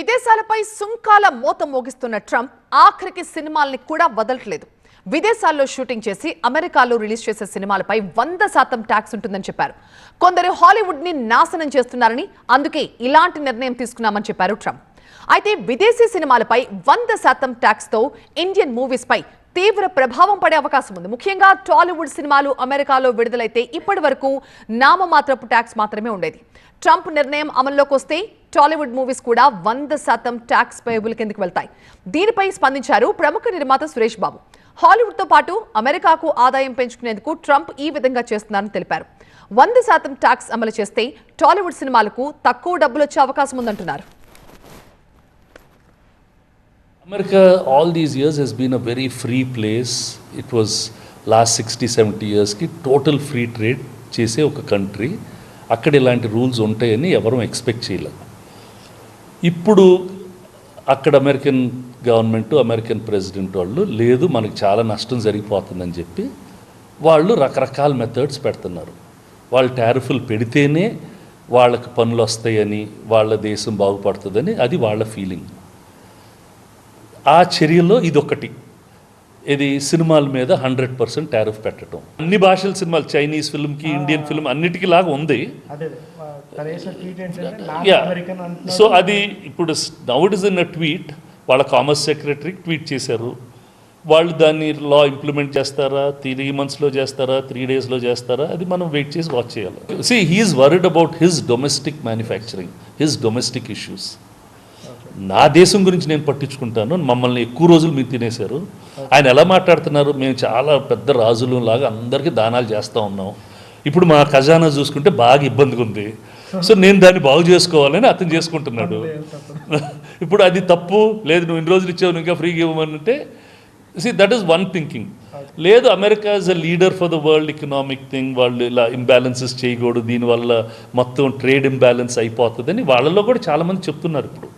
విదేశాలపై సుంకాల మోత మోగిస్తున్న ట్రంప్ ఆఖరికి సినిమాల్ని కూడా వదలట్లేదు. విదేశాల్లో షూటింగ్ చేసి అమెరికాలో రిలీజ్ చేసే సినిమాలపై 100% ట్యాక్స్ ఉంటుందని చెప్పారు. కొందరు హాలీవుడ్ ని నాశనం చేస్తున్నారని, అందుకే ఇలాంటి నిర్ణయం తీసుకున్నామని చెప్పారు ట్రంప్. అయితే విదేశీ సినిమాలపై 100% ట్యాక్స్ తో ఇండియన్ మూవీస్ పై తీవ్ర ప్రభావం పడే అవకాశం ఉంది. ముఖ్యంగా టాలీవుడ్ సినిమాలు అమెరికాలో విడుదలైతే ఇప్పటి వరకు నామమాత్రపు ట్యాక్స్ మాత్రమే ఉండేది. ట్రంప్ నిర్ణయం అమల్లోకి వస్తే టాలీవుడ్ మూవీస్ కూడా 100% ట్యాక్స్ పేయబుల్ కిందకి వెళ్తాయి. దీనిపై స్పందించారు ప్రముఖ నిర్మాత సురేష్ బాబు. హాలీవుడ్ తో పాటు అమెరికాకు ఆదాయం పెంచుకునేందుకు ట్రంప్ ఈ విధంగా చేస్తున్నారని తెలిపారు. 100% ట్యాక్స్ అమలు చేస్తే టాలీవుడ్ సినిమాలకు తక్కువ డబ్బులు వచ్చే అవకాశం ఉందంటున్నారు. America all these years has been a very free place. It was last 60-70 years ki total free trade chese oka country. అక్కడ ఇలాంటి రూల్స్ ఉంటాయని ఎవరూ ఎక్స్పెక్ట్ చేయలేదు. ఇప్పుడు అక్కడ అమెరికన్ గవర్నమెంట్, అమెరికన్ ప్రెసిడెంట్ వాళ్ళు లేదు మనకు చాలా నష్టం జరిగిపోతుందని చెప్పి వాళ్ళు రకరకాల మెథడ్స్ పెడుతున్నారు. వాళ్ళు టారిఫ్లు పెడితేనే వాళ్ళకి పనులు వస్తాయని, వాళ్ళ దేశం బాగుపడుతుందని అది వాళ్ళ ఫీలింగ్. ఆ చర్యలో ఇదొకటి. ఇది సినిమాల మీద 100% టారిఫ్ పెట్టడం. అన్ని భాషల సినిమాలు, చైనీస్ ఫిల్మ్కి, ఇండియన్ ఫిల్మ్ అన్నిటికీ లాగా ఉంది. సో అది ఇప్పుడు నౌట్ ఇస్ ఇన్ అ ట్వీట్. వాళ్ళ కామర్స్ సెక్రటరీకి ట్వీట్ చేశారు. వాళ్ళు దాన్ని లా ఇంప్లిమెంట్ చేస్తారా, 3 monthsలో చేస్తారా, 3 daysలో చేస్తారా, అది మనం వెయిట్ చేసి వాచ్ చేయాలి. See he's worried about his domestic manufacturing, his domestic issues. నా దేశం గురించి నేను పట్టించుకుంటాను, మమ్మల్ని ఎక్కువ రోజులు మీరు తినేశారు. ఆయన ఎలా మాట్లాడుతున్నారు, మేము చాలా పెద్ద రాజులు లాగా అందరికీ దానాలు చేస్తూ ఉన్నాం, ఇప్పుడు మా ఖజానా చూసుకుంటే బాగా ఇబ్బందిగా ఉంది, సో నేను దాన్ని బాగు చేసుకోవాలని అతను చేసుకుంటున్నాడు. ఇప్పుడు అది తప్పు లేదు, నువ్వు ఇన్ని రోజులు ఇచ్చావు ఇంకా ఫ్రీగా ఇవ్వమంటే, దట్ ఈస్ వన్ థింకింగ్. లేదు America is a leader for the world economic thing, వాళ్ళు ఇలా ఇంబ్యాలెన్సెస్ చేయకూడదు, దీనివల్ల మొత్తం ట్రేడ్ ఇంబ్యాలెన్స్ అయిపోతుందని వాళ్ళలో కూడా చాలామంది చెప్తున్నారు ఇప్పుడు.